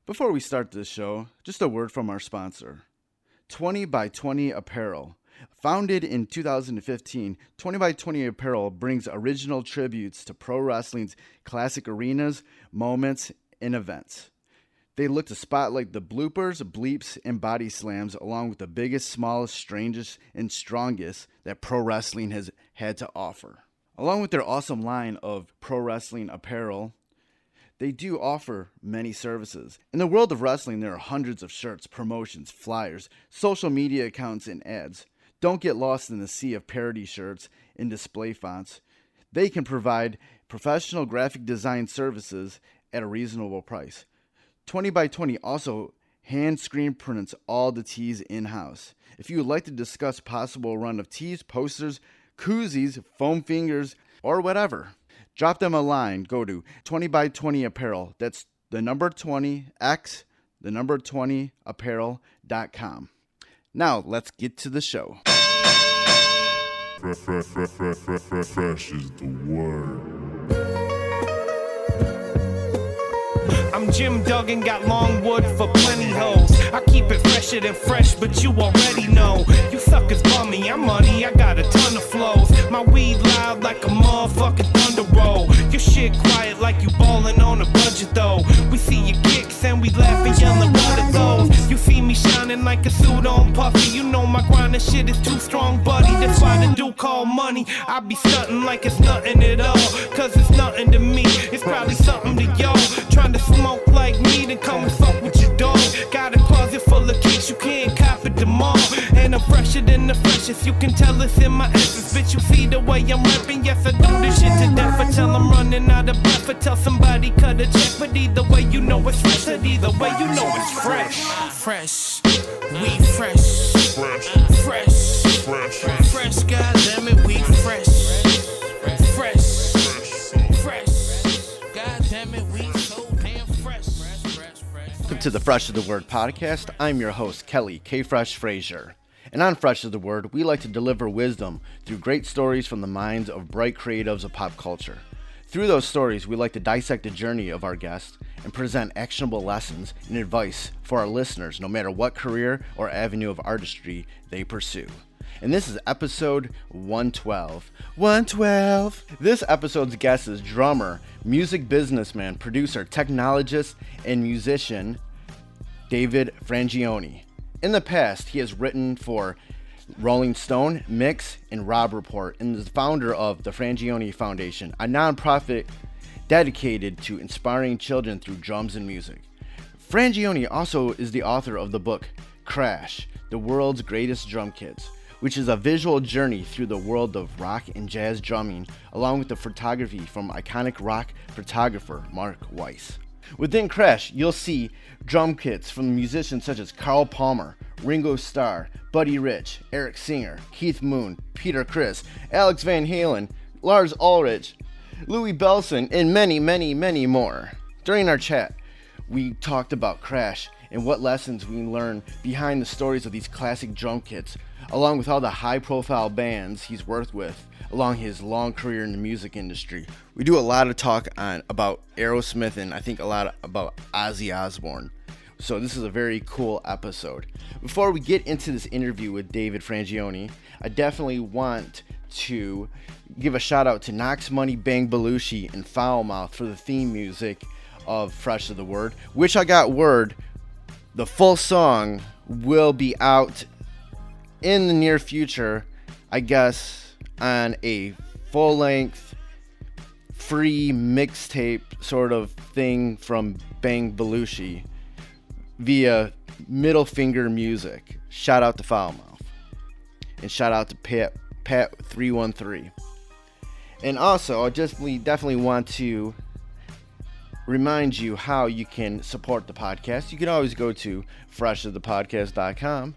Before we start this show, just a word from our sponsor, 20 by 20 Apparel. Founded in 2015, 20 by 20 Apparel brings original tributes to pro wrestling's classic arenas, moments, and events. They look to spotlight the bloopers, bleeps, and body slams along with the biggest, smallest, strangest, and strongest that pro wrestling has had to offer. Along with their awesome line of pro wrestling apparel, they do offer many services. In the world of wrestling, there are hundreds of shirts, promotions, flyers, social media accounts, and ads. Don't get lost in the sea of parody shirts and display fonts. They can provide professional graphic design services at a reasonable price. 20 by 20 also hand screen prints all the tees in-house. If you would like to discuss possible run of tees, posters, koozies, foam fingers, or whatever, drop them a line. Go to 20 by 20 Apparel. That's the number 20x, the number 20 apparel.com. Now, let's get to the show. Fresh is the word. I'm Jim Duggan, got long wood for plenty hoes. I keep it fresher than fresh, but you already know. You suckers bummy, I'm money, I got a ton of flows. My weed loud like a motherfucking thunder roll. Your shit quiet like you ballin' on a budget though. We see your kicks and we laugh and yellin' what are those. You see me shining like a suit on puffy. You know my grindin' shit is too strong, buddy. That's why the dude call money. I be stuntin' like it's nothing at all. Cause it's nothing to me, it's probably something to y'all. Trying to smoke like me, then come and fuck with your dog. Got a closet full of kicks, you can't cop it tomorrow. And I'm fresher than the freshest, you can tell it's in my essence. Bitch, you see the way I'm rapping, yes I do this shit to death. Until I'm running out of breath, or tell somebody cut a check. But either way you know it's fresh, and either way you know it's fresh. Fresh, we fresh. Fresh, fresh, goddammit, we fresh. Welcome to the Fresh of the Word podcast. I'm your host, Kelly K. Fresh Frazier. And on Fresh of the Word, we like to deliver wisdom through great stories from the minds of bright creatives of pop culture. Through those stories, we like to dissect the journey of our guests and present actionable lessons and advice for our listeners, no matter what career or avenue of artistry they pursue. And this is episode 112. 112! This episode's guest is drummer, music businessman, producer, technologist, and musician David Frangioni. In the past, he has written for Rolling Stone, Mix, and Robb Report, and is the founder of the Frangioni Foundation, a nonprofit dedicated to inspiring children through drums and music. Frangioni also is the author of the book Crash, The World's Greatest Drum Kits, which is a visual journey through the world of rock and jazz drumming, along with the photography from iconic rock photographer Mark Weiss. Within Crash, you'll see drum kits from musicians such as Carl Palmer, Ringo Starr, Buddy Rich, Eric Singer, Keith Moon, Peter Criss, Alex Van Halen, Lars Ulrich, Louie Bellson, and many, many, many more. During our chat, we talked about Crash and what lessons we learn behind the stories of these classic drum kits, along with all the high-profile bands he's worked with along his long career in the music industry. We do a lot of talk about Aerosmith and I think a lot about Ozzy Osbourne. So this is a very cool episode. Before we get into this interview with David Frangioni, I definitely want to give a shout out to Knox Money, Bang Belushi, and Foulmouth for the theme music of Fresh of the Word, which I got word the full song will be out in the near future, I guess, on a full-length, free mixtape sort of thing from Bang Belushi via Middle Finger Music. Shout out to Foulmouth. And shout out to Pat313. And also, I definitely want to remind you how you can support the podcast. You can always go to freshofthepodcast.com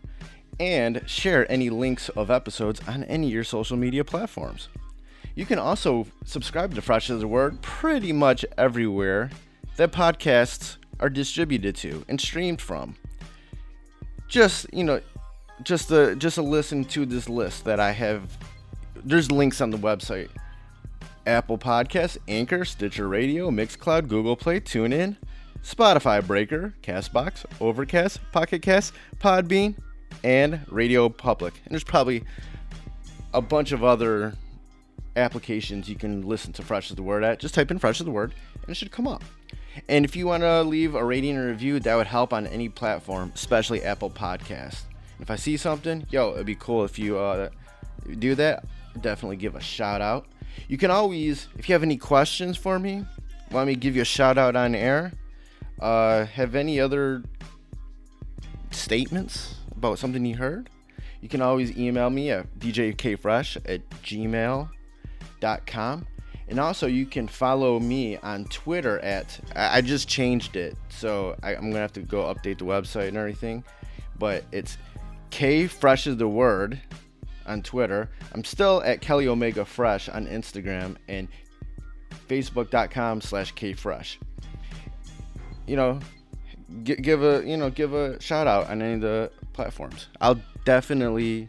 and share any links of episodes on any of your social media platforms. You can also subscribe to Fresh of the Word pretty much everywhere that podcasts are distributed to and streamed from. Just a listen to this list that I have. There's links on the website. Apple Podcasts, Anchor, Stitcher Radio, Mixcloud, Google Play, TuneIn, Spotify, Breaker, Castbox, Overcast, Pocket Cast, Podbean, and Radio Public. And there's probably a bunch of other applications you can listen to Fresh is the Word at. Just type in Fresh is the Word and it should come up. And if you want to leave a rating or review, that would help on any platform, especially Apple Podcasts. If I see something, it'd be cool if you do that. Definitely give a shout out. You can always, if you have any questions for me, want me to give you a shout out on air, have any other statements about something you heard, you can always email me at djkfresh@gmail.com. And also you can follow me on Twitter at, I just changed it, so I'm going to have to go update the website and everything, but it's Kfresh is the word on Twitter. I'm still at Kelly Omega Fresh on Instagram and Facebook.com/Kfresh. Give a shout out on any of the platforms. I'll definitely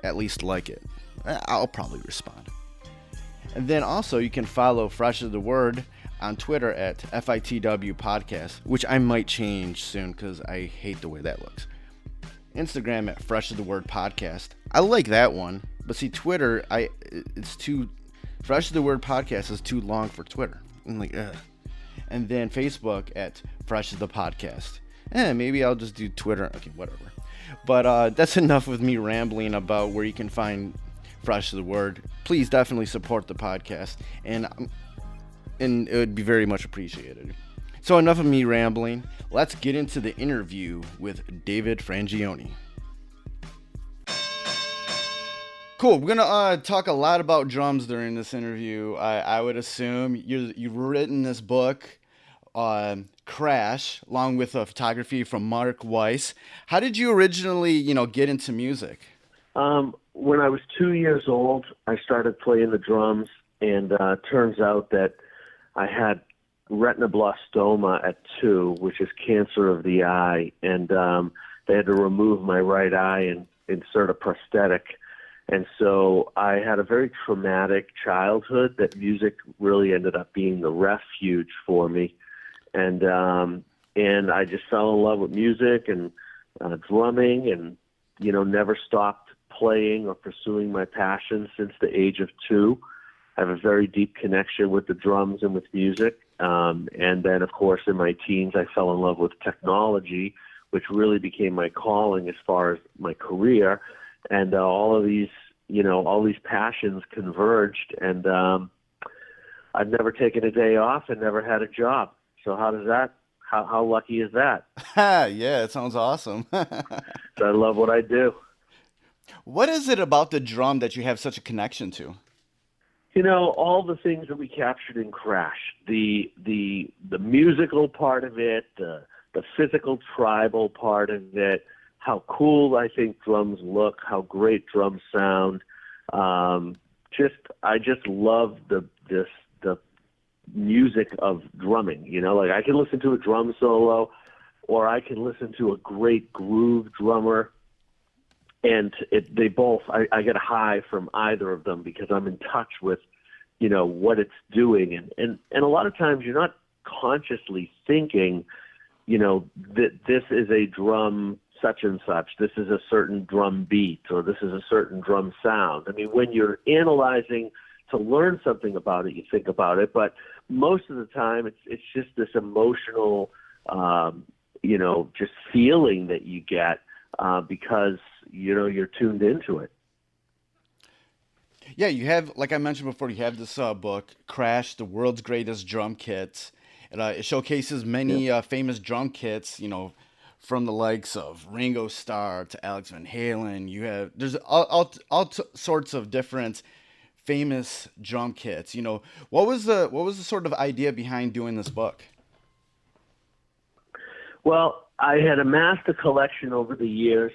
at least like it. I'll probably respond. And then also you can follow Fresh is the Word on Twitter at FITW Podcast, which I might change soon because I hate the way that looks. Instagram at Fresh is the Word Podcast. I like that one, but see Twitter, it's too Fresh is the Word Podcast is too long for Twitter. I'm like, ugh. And then Facebook at Fresh is the Podcast. Maybe I'll just do Twitter. Okay, whatever. But that's enough with me rambling about where you can find Fresh is the Word. Please definitely support the podcast, and it would be very much appreciated. So enough of me rambling. Let's get into the interview with David Frangioni. Cool. We're gonna talk a lot about drums during this interview. I would assume you've written this book, Crash, along with a photography from Mark Weiss. How did you originally, get into music? When I was 2 years old, I started playing the drums, and turns out that I had retinoblastoma at 2, which is cancer of the eye, and they had to remove my right eye and insert a prosthetic. And so I had a very traumatic childhood that music really ended up being the refuge for me. And I just fell in love with music and drumming and, never stopped playing or pursuing my passion since the age of 2. I have a very deep connection with the drums and with music. And then, of course, in my teens, I fell in love with technology, which really became my calling as far as my career. And all these passions converged, and I've never taken a day off and never had a job. So how lucky is that? Yeah, it sounds awesome. So I love what I do. What is it about the drum that you have such a connection to? All the things that we captured in Crash, the musical part of it, the physical tribal part of it, how cool I think drums look, how great drums sound. I just love the music of drumming. I can listen to a drum solo, or I can listen to a great groove drummer, and I get a high from either of them because I'm in touch with, what it's doing, and a lot of times you're not consciously thinking, that this is a drum such and such, this is a certain drum beat, or this is a certain drum sound. I mean, when you're analyzing to learn something about it, you think about it, but most of the time it's just this emotional, just feeling that you get because, you're tuned into it. Yeah, you have, like I mentioned before, you have this book, Crash, the World's Greatest Drum Kits. It showcases many famous drum kits, from the likes of Ringo Starr to Alex Van Halen. There's all sorts of different famous drum kits. What was the sort of idea behind doing this book? Well, I had amassed a collection over the years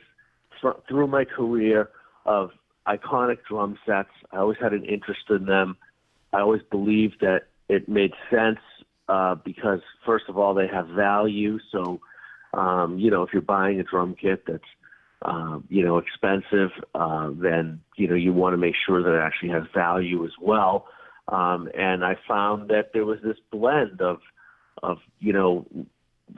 through my career of iconic drum sets. I always had an interest in them. I always believed that it made sense because, first of all, they have value. So, if you're buying a drum kit that's, expensive, then, you want to make sure that it actually has value as well. And I found that there was this blend of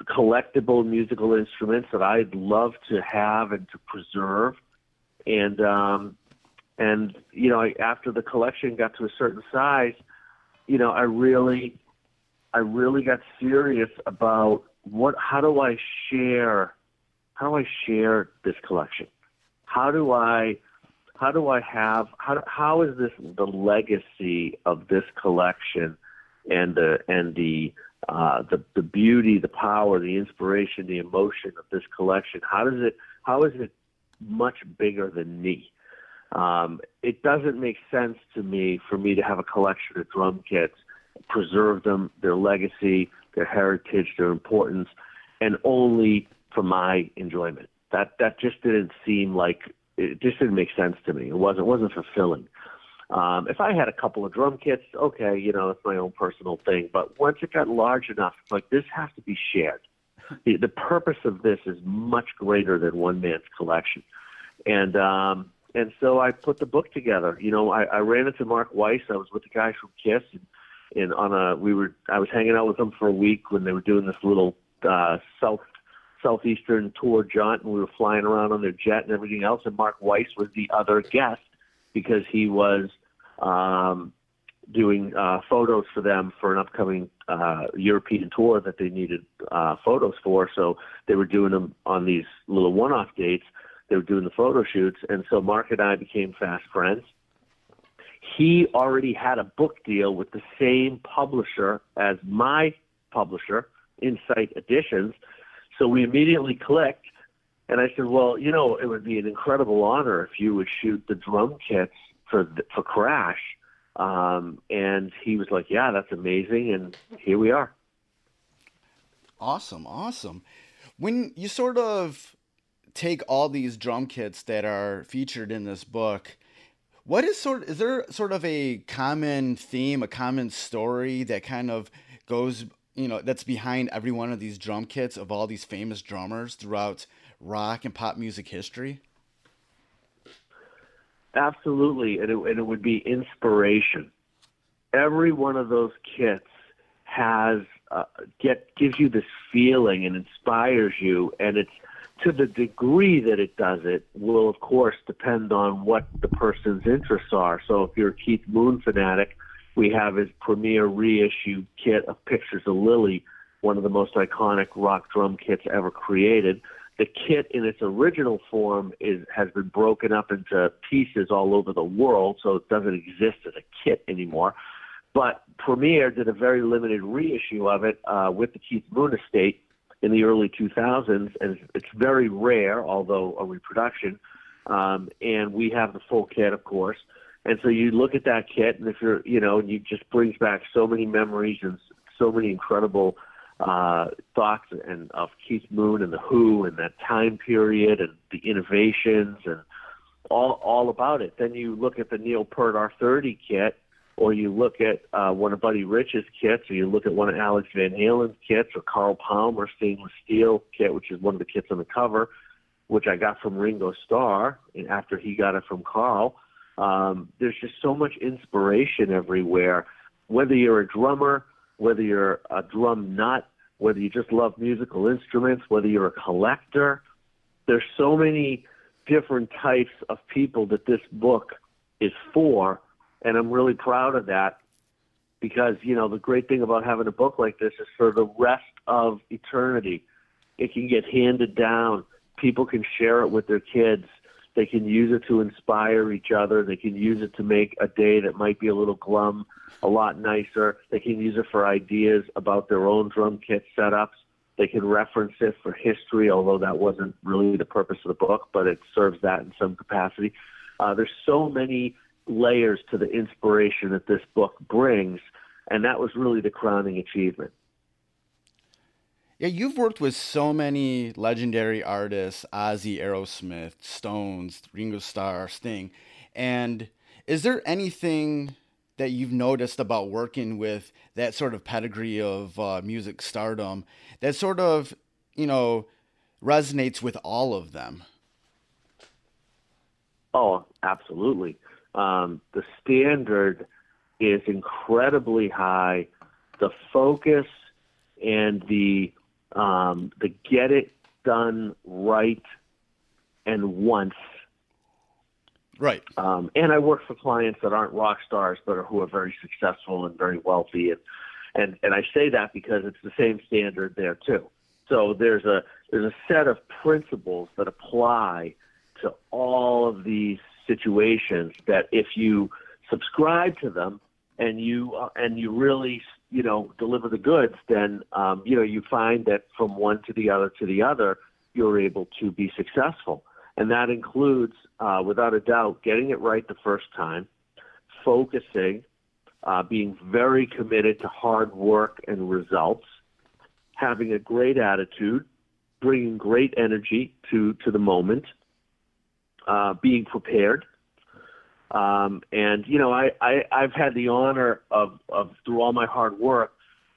collectible musical instruments that I'd love to have and to preserve. And after the collection got to a certain size, I really got serious about how do I share this collection? How is this the legacy of this collection and the beauty, the power, the inspiration, the emotion of this collection? How is it much bigger than me? It doesn't make sense to me for me to have a collection of drum kits, preserve them, their legacy, their heritage, their importance, and only for my enjoyment. That just didn't seem like, it just didn't make sense to me. It wasn't fulfilling. If I had a couple of drum kits, okay, it's my own personal thing. But once it got large enough, it's like, this has to be shared. The purpose of this is much greater than one man's collection. And so I put the book together. I ran into Mark Weiss. I was with the guys from Kiss, and I was hanging out with them for a week when they were doing this little southeastern tour jaunt, and we were flying around on their jet and everything else. And Mark Weiss was the other guest because he was doing photos for them for an upcoming European tour that they needed photos for. So they were doing them on these little one-off dates. They were doing the photo shoots, and so Mark and I became fast friends. He already had a book deal with the same publisher as my publisher, Insight Editions, so we immediately clicked, and I said, well, it would be an incredible honor if you would shoot the drum kits for Crash, and he was like, yeah, that's amazing, and here we are. Awesome. When you sort of take all these drum kits that are featured in this book, is there sort of a common theme, a common story that kind of goes, that's behind every one of these drum kits of all these famous drummers throughout rock and pop music history? Absolutely, and it would be inspiration. Every one of those kits gives you this feeling and inspires you, and it's to the degree that it does it will, of course, depend on what the person's interests are. So if you're a Keith Moon fanatic, we have his premier reissue kit of Pictures of Lily, one of the most iconic rock drum kits ever created. The kit in its original form has been broken up into pieces all over the world, so it doesn't exist as a kit anymore. But Premier did a very limited reissue of it with the Keith Moon estate in the early 2000s, and it's very rare, although a reproduction, and we have the full kit, of course. And so you look at that kit, and if you're, and it just brings back so many memories and so many incredible thoughts and of Keith Moon and the Who and that time period and the innovations and all about it. Then you look at the Neil Peart R30 kit, or you look at one of Buddy Rich's kits, or you look at one of Alex Van Halen's kits, or Carl Palmer's stainless steel kit, which is one of the kits on the cover, which I got from Ringo Starr and after he got it from Carl. There's just so much inspiration everywhere. Whether you're a drummer, whether you're a drum nut, whether you just love musical instruments, whether you're a collector, there's so many different types of people that this book is for. And I'm really proud of that because, the great thing about having a book like this is for the rest of eternity. It can get handed down. People can share it with their kids. They can use it to inspire each other. They can use it to make a day that might be a little glum a lot nicer. They can use it for ideas about their own drum kit setups. They can reference it for history, although that wasn't really the purpose of the book, but it serves that in some capacity. There's so many layers to the inspiration that this book brings, and that was really the crowning achievement. Yeah, you've worked with so many legendary artists, Ozzy, Aerosmith, Stones, Ringo Starr, Sting. And is there anything that you've noticed about working with that sort of pedigree of music stardom that sort of, resonates with all of them? Oh, absolutely. The standard is incredibly high. The focus and the the get it done right and once. Right. And I work for clients that aren't rock stars, but who are very successful and very wealthy. And I say that because it's the same standard there too. So there's a set of principles that apply to all of these situations that if you subscribe to them and you really, deliver the goods, then, you find that from one to the other, you're able to be successful. And that includes, without a doubt, getting it right the first time, focusing, being very committed to hard work and results, having a great attitude, bringing great energy to the moment, being prepared. And, I've had the honor of through all my hard work,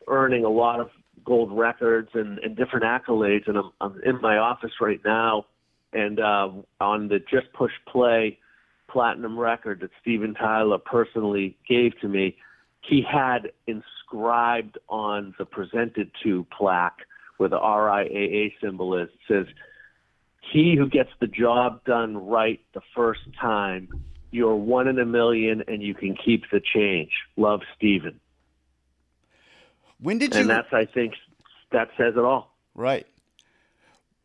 earning a lot of gold records and different accolades. And I'm in my office right now, and on the Just Push Play platinum record that Steven Tyler personally gave to me, he had inscribed on the presented to plaque where the RIAA symbol is, it says, "He who gets the job done right the first time, you're 1 in a million and you can keep the change. Love, Steven." When did you? And I think that says it all. Right.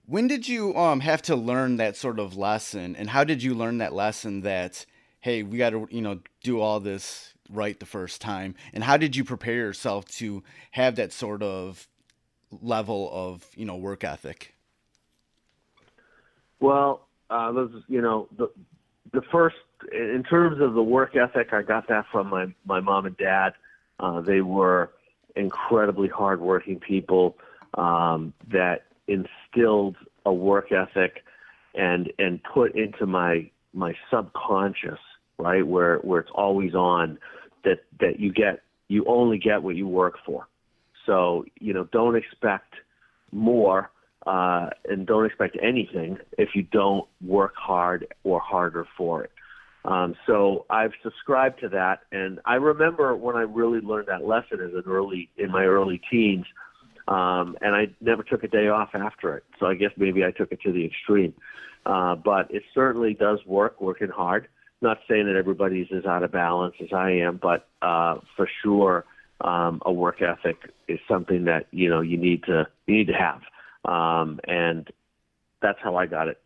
When did you have to learn that sort of lesson, and how did you learn that lesson that, hey, we got to do all this right the first time, and how did you prepare yourself to have that sort of level of work ethic? Well, the first, in terms of the work ethic, I got that from my mom and dad. They were incredibly hardworking people that instilled a work ethic and put into my subconscious, right, where it's always on, that you only get what you work for. So, don't expect more and don't expect anything if you don't work hard or harder for it. So I've subscribed to that, and I remember when I really learned that lesson in my early teens, and I never took a day off after it. So I guess maybe I took it to the extreme. But it certainly does working hard. Not saying that everybody's as out of balance as I am, but for sure, a work ethic is something that you need to have, and that's how I got it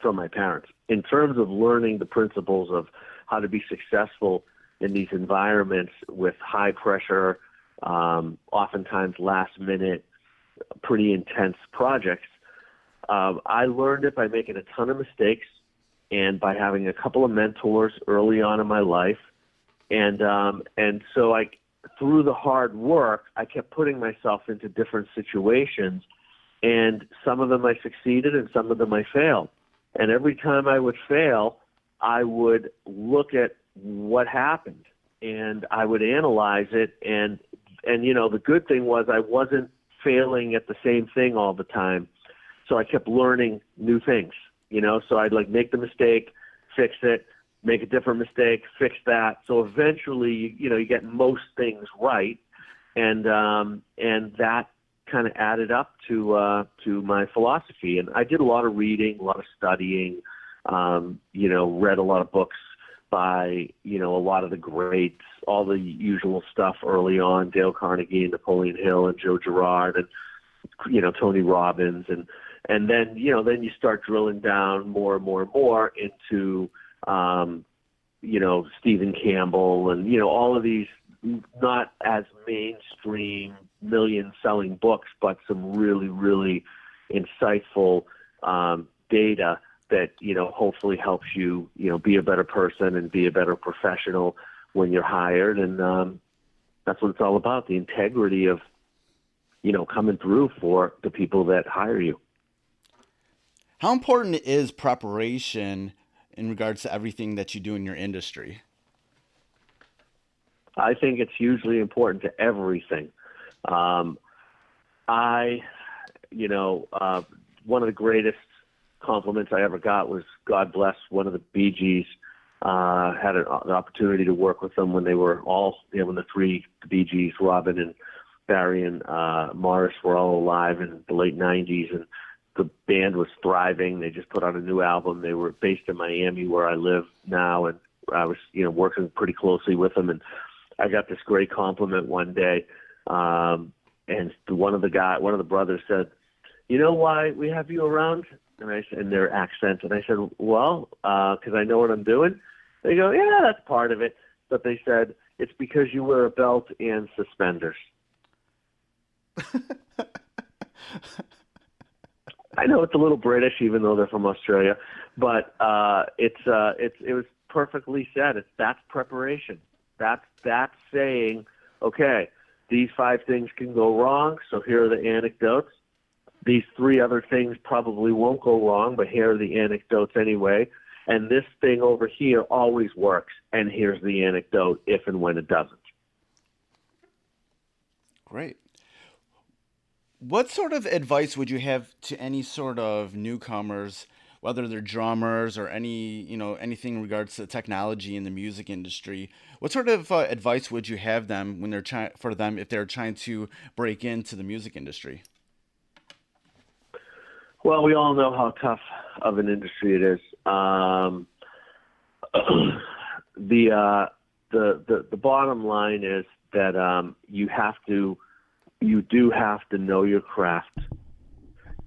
from my parents. In terms of learning the principles of how to be successful in these environments with high pressure, oftentimes last minute, pretty intense projects, I learned it by making a ton of mistakes and by having a couple of mentors early on in my life. And so through the hard work, I kept putting myself into different situations, and some of them I succeeded and some of them I failed. And every time I would fail, I would look at what happened and I would analyze it. And the good thing was I wasn't failing at the same thing all the time. So I kept learning new things, so I'd make the mistake, fix it, make a different mistake, fix that. So eventually, you get most things right. And that kind of added up to my philosophy. And I did a lot of reading, a lot of studying, read a lot of books by, a lot of the greats, all the usual stuff early on, Dale Carnegie and Napoleon Hill and Joe Girard and, Tony Robbins. And then, then you start drilling down more and more and more into, Stephen Campbell and, all of these not as mainstream million-selling books, but some really, really insightful data that, hopefully helps you, be a better person and be a better professional when you're hired. And that's what it's all about, the integrity of, coming through for the people that hire you. How important is preparation in regards to everything that you do in your industry? I think it's hugely important to everything. One of the greatest compliments I ever got was, God bless one of the Bee Gees. Had an opportunity to work with them when they were all, when the three Bee Gees, Robin and Barry and Morris were all alive in the late 90s, and the band was thriving. They just put out a new album. They were based in Miami, where I live now, and I was, working pretty closely with them. And I got this great compliment one day, and one of the brothers said, "You know why we have you around?" And I said, in their accent, and I said, "Well, because I know what I'm doing." They go, "Yeah, that's part of it." But they said, "It's because you wear a belt and suspenders." I know it's a little British, even though they're from Australia, but it was perfectly said. That's preparation. That's saying, okay, these 5 things can go wrong, so here are the anecdotes. These 3 other things probably won't go wrong, but here are the anecdotes anyway. And this thing over here always works, and here's the anecdote if and when it doesn't. Great. What sort of advice would you have to any sort of newcomers, whether they're drummers or anything in regards to technology in the music industry? What sort of advice would you have them when if they're trying to break into the music industry? Well, we all know how tough of an industry it is. The bottom line is that you do have to know your craft.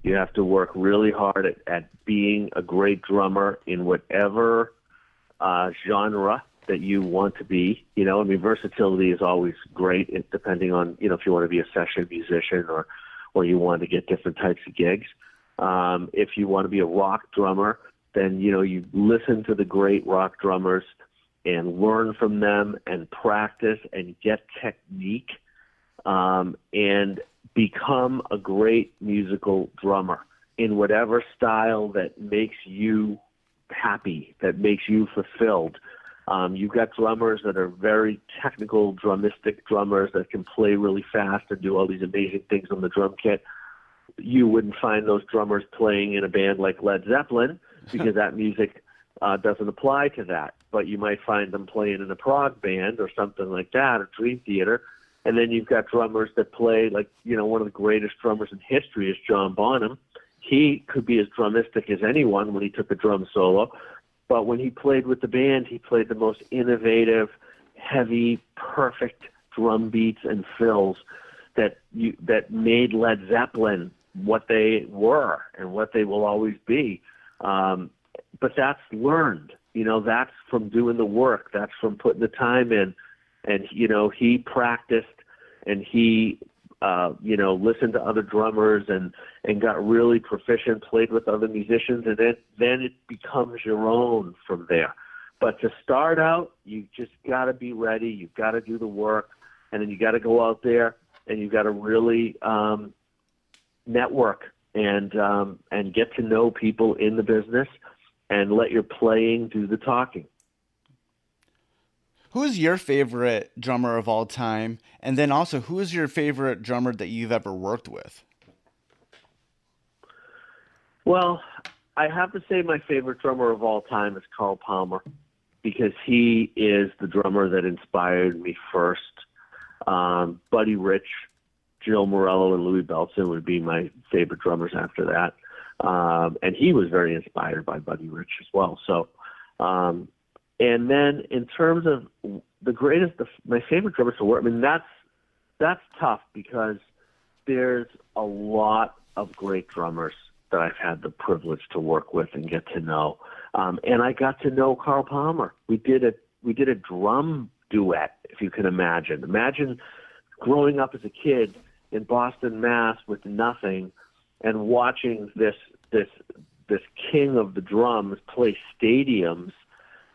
You have to work really hard at being a great drummer in whatever genre that you want to be. Versatility is always great, depending on, if you want to be a session musician or you want to get different types of gigs. If you want to be a rock drummer, then, you listen to the great rock drummers and learn from them and practice and get technique, and become a great musical drummer in whatever style that makes you happy, that makes you fulfilled. You've got drummers that are very technical, drumistic drummers that can play really fast and do all these amazing things on the drum kit. You wouldn't find those drummers playing in a band like Led Zeppelin because that music doesn't apply to that. But you might find them playing in a prog band or something like that, or Dream Theater. And then you've got drummers that play, like, one of the greatest drummers in history is John Bonham. He could be as drumistic as anyone when he took a drum solo. But when he played with the band, he played the most innovative, heavy, perfect drum beats and fills that made Led Zeppelin what they were and what they will always be. But that's learned. That's from doing the work. That's from putting the time in. And, he practiced and he, listened to other drummers and got really proficient, played with other musicians, and then it becomes your own from there. But to start out, you just got to be ready. You've got to do the work, and then you got to go out there and you've got to really network and get to know people in the business and let your playing do the talking. Who is your favorite drummer of all time? And then also, who is your favorite drummer that you've ever worked with? Well, I have to say my favorite drummer of all time is Carl Palmer, because he is the drummer that inspired me first. Buddy Rich, Jill Morello, and Louie Bellson would be my favorite drummers after that. And he was very inspired by Buddy Rich as well. So, and then in terms of my favorite drummers to work, that's tough because there's a lot of great drummers that I've had the privilege to work with and get to know. And I got to know Carl Palmer. We did a drum duet, if you can imagine. Imagine growing up as a kid in Boston, Mass, with nothing, and watching this king of the drums play stadiums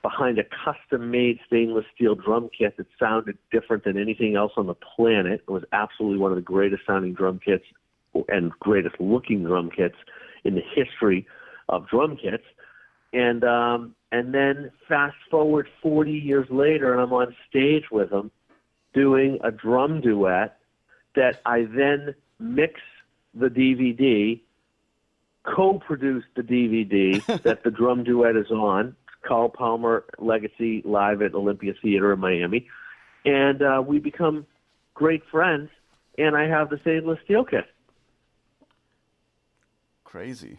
behind a custom-made stainless steel drum kit that sounded different than anything else on the planet. It was absolutely one of the greatest sounding drum kits and greatest looking drum kits in the history of drum kits. And then fast forward 40 years later, and I'm on stage with him doing a drum duet that I then mix the DVD, co-produce the DVD that the drum duet is on, Carl Palmer Legacy live at Olympia Theater in Miami. And we become great friends. and I have the stainless steel kit. Crazy.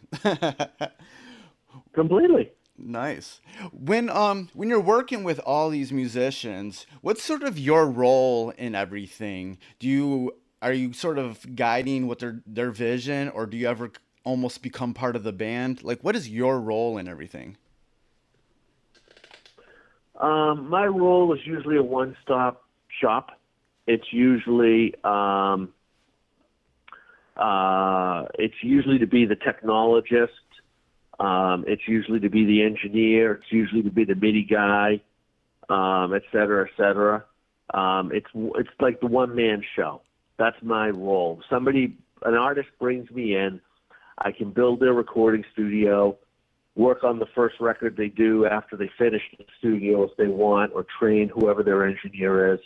Completely. Nice. When you're working with all these musicians, what's sort of your role in everything? Are you sort of guiding what their vision, or do you ever almost become part of the band? Like, what is your role in everything? My role is usually a one-stop shop. It's usually to be the technologist. It's usually to be the engineer. It's usually to be the MIDI guy, et cetera, et cetera. It's like the one-man show. That's my role. An artist brings me in. I can build their recording studio, work on the first record they do after they finish the studio if they want, or train whoever their engineer is,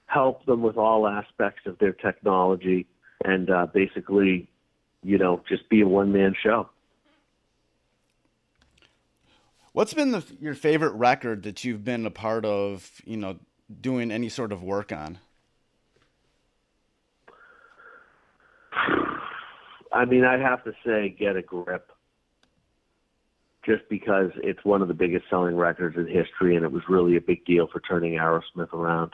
help them with all aspects of their technology, and basically, just be a one-man show. What's been your favorite record that you've been a part of, doing any sort of work on? I mean, I'd have to say Get a Grip, just because it's one of the biggest selling records in history, and it was really a big deal for turning Aerosmith around.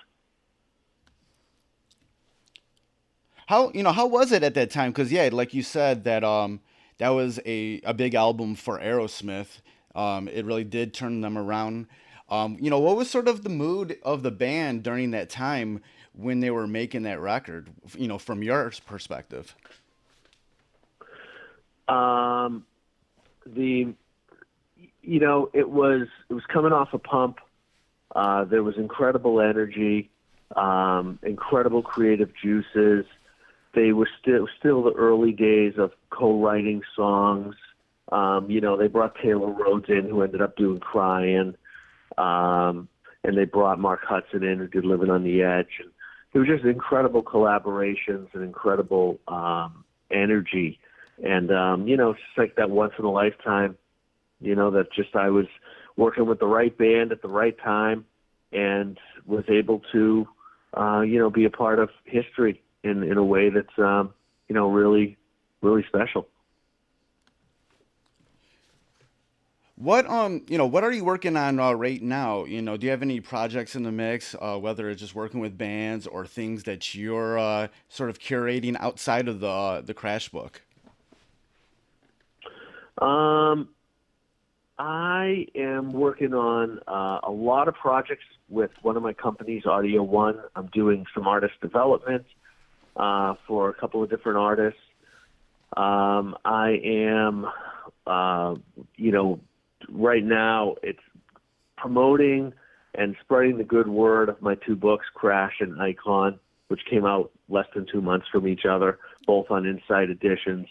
How was it at that time? Because like you said, that that was a big album for Aerosmith. It really did turn them around. What was sort of the mood of the band during that time when they were making that record? From your perspective. It was coming off a pump. There was incredible energy, incredible creative juices. They were still the early days of co-writing songs. They brought Taylor Rhodes in, who ended up doing Crying, and they brought Mark Hudson in, who did Living on the Edge. And it was just incredible collaborations and incredible energy. And, it's just like that once in a lifetime, that just I was working with the right band at the right time and was able to, be a part of history in a way that's, really, really special. What are you working on right now? Do you have any projects in the mix, whether it's just working with bands or things that you're sort of curating outside of the Crash book? I am working on a lot of projects with one of my companies, Audio One. I'm doing some artist development for a couple of different artists. I am, right now it's promoting and spreading the good word of my two books, Crash and Icon, which came out less than 2 months from each other, both on Inside Editions.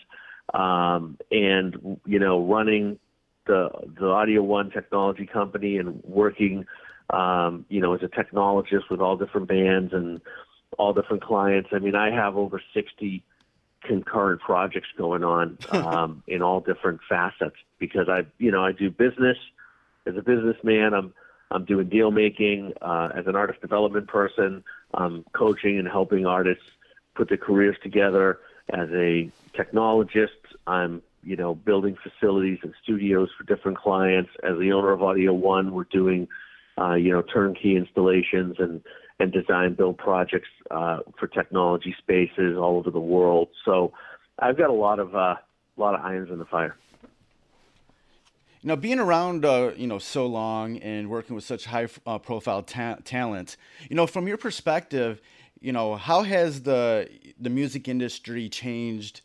And, running the Audio One technology company and working, as a technologist with all different bands and all different clients. I mean, I have over 60 concurrent projects going on in all different facets because I do business as a businessman. I'm doing deal making as an artist development person. I'm coaching and helping artists put their careers together. As a technologist, I'm building facilities and studios for different clients. As the owner of Audio One, we're doing turnkey installations and design build projects for technology spaces all over the world. So I've got a lot of irons in the fire. Being around so long and working with such high profile talent, from your perspective, how has the music industry changed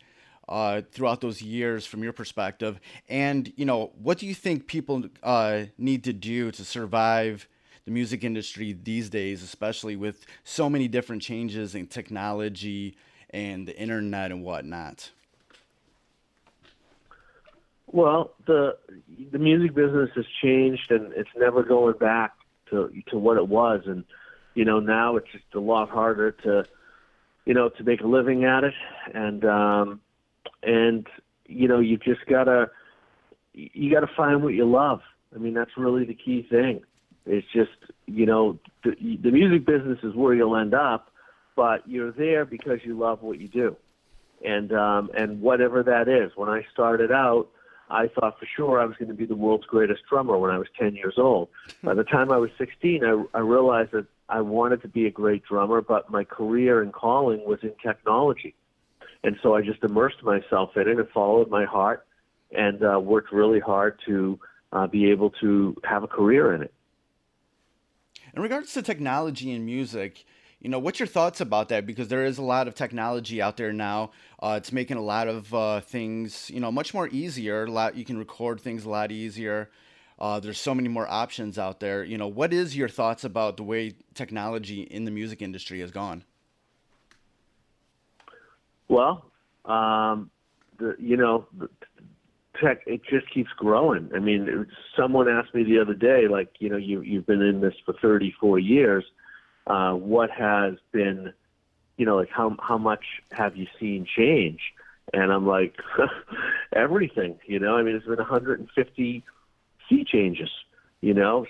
throughout those years from your perspective? And, what do you think people need to do to survive the music industry these days, especially with so many different changes in technology and the internet and whatnot? Well, the music business has changed, and it's never going back to what it was. And now it's just a lot harder to make a living at it. And you just gotta find what you love. I mean, that's really the key thing. It's just the music business is where you'll end up, but you're there because you love what you do. And whatever that is. When I started out, I thought for sure I was going to be the world's greatest drummer when I was 10 years old. By the time I was 16, I realized that I wanted to be a great drummer, but my career and calling was in technology. And so I just immersed myself in it and followed my heart and worked really hard to be able to have a career in it. In regards to technology and music, what's your thoughts about that? Because there is a lot of technology out there now. It's making a lot of things, much more easier. You can record things a lot easier. There's so many more options out there. What is your thoughts about the way technology in the music industry has gone? Well, the tech, it just keeps growing. I mean, someone asked me the other day, like, you've been in this for 34 years. What has been, like how much have you seen change? And I'm like, everything, I mean, it's been 150 sea changes,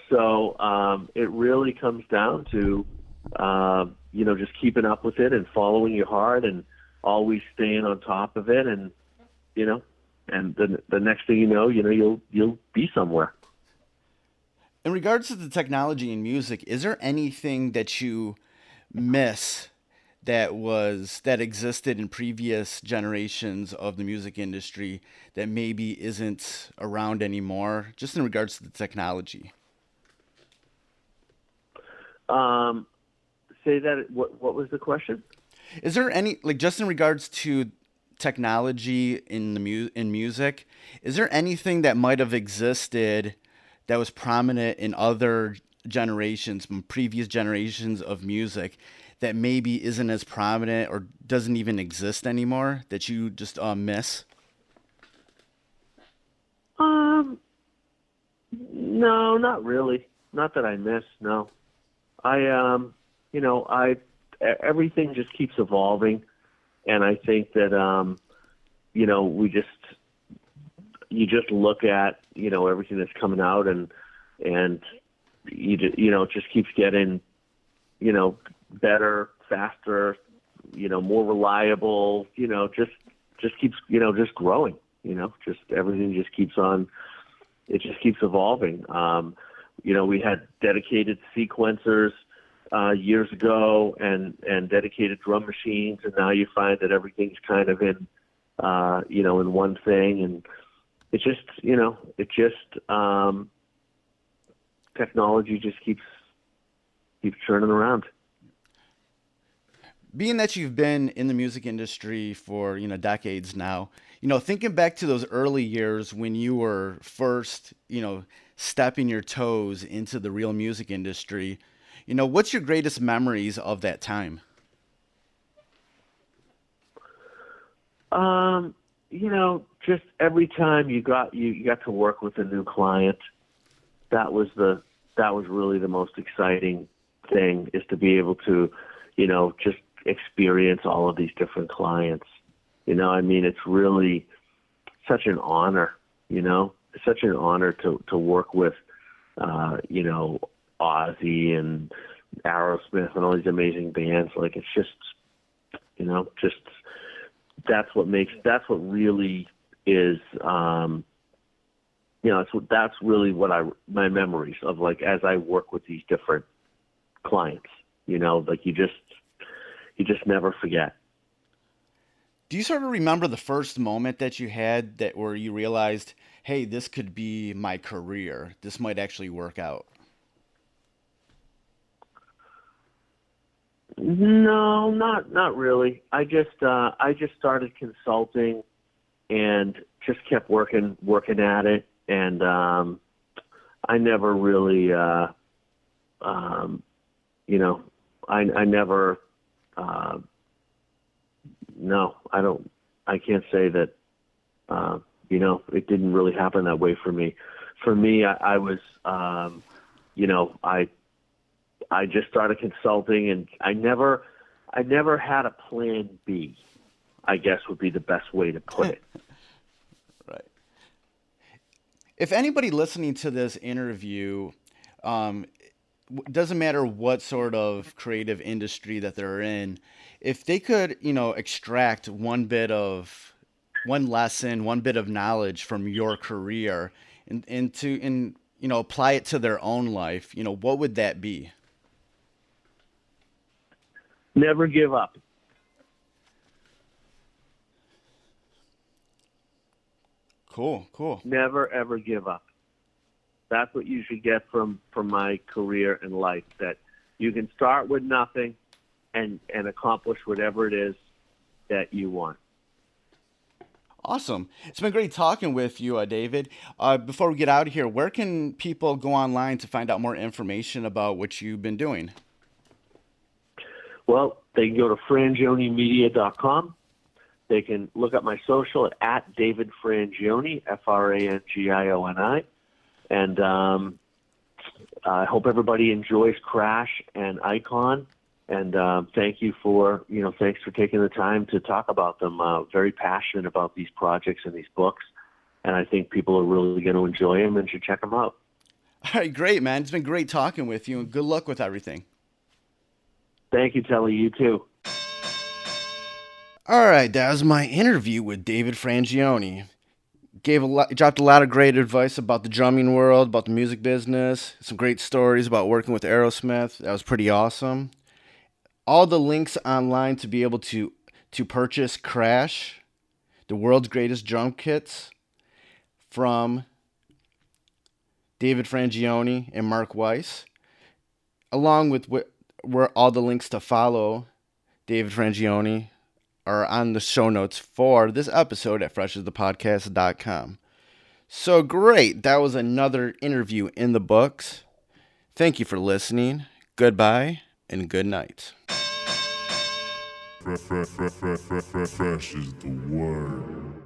so it really comes down to, just keeping up with it and following your heart and always staying on top of it. And, and the next thing you know, you'll be somewhere. In regards to the technology in music, is there anything that you miss that existed in previous generations of the music industry that maybe isn't around anymore, just in regards to the technology? Say that. What was the question? Is there any, just in regards to technology in music, is there anything that might have existed that was prominent in other generations, previous generations of music, that maybe isn't as prominent or doesn't even exist anymore that you just miss? No, not really. Not that I miss. No, everything just keeps evolving, and I think that you just look at everything that's coming out, and it just keeps getting better, faster, more reliable. Just keeps just growing. Just everything just keeps on. It just keeps evolving. We had dedicated sequencers years ago, and dedicated drum machines, and now you find that everything's kind of in in one thing, and it just technology just keeps churning around. Being that you've been in the music industry for decades now, thinking back to those early years when you were first stepping your toes into the real music industry, what's your greatest memories of that time? Just every time you got to work with a new client, that was really the most exciting thing, is to be able to, just experience all of these different clients. I mean, it's really such an honor, it's such an honor to work with, Ozzy and Aerosmith and all these amazing bands. Like, it's just, that's what really is, that's really my memories of, like, as I work with these different clients, like you just never forget. Do you sort of remember the first moment that you had where you realized, hey, this could be my career, this might actually work out? No, not really. I just started consulting and just kept working at it, and I never really, I never. No, I don't. I can't say that. It didn't really happen that way for me. For me, I was, I just started consulting, and I never had a plan B, I guess would be the best way to put it. Right. If anybody listening to this interview doesn't matter what sort of creative industry that they're in, if they could, extract one lesson, one bit of knowledge from your career and apply it to their own life, what would that be? Never give up. Cool, cool. Never, ever give up. That's what you should get from my career and life, that you can start with nothing and accomplish whatever it is that you want. Awesome. It's been great talking with you, David. Before we get out of here, where can people go online to find out more information about what you've been doing? Well, they can go to frangionemedia.com. They can look up my social at David Frangioni, Frangioni. And I hope everybody enjoys Crash and Icon. And thanks for taking the time to talk about them. Very passionate about these projects and these books. And I think people are really going to enjoy them and should check them out. All right, great, man. It's been great talking with you, and good luck with everything. Thank you, Telly. You too. All right, that was my interview with David Frangioni. Dropped a lot of great advice about the drumming world, about the music business, some great stories about working with Aerosmith. That was pretty awesome. All the links online to be able to purchase Crash, the world's greatest drum kits, from David Frangioni and Mark Weiss, along with where all the links to follow David Frangioni are on the show notes for this episode at freshasthepodcast.com. So great. That was another interview in the books. Thank you for listening. Goodbye and good night. Fresh is the word.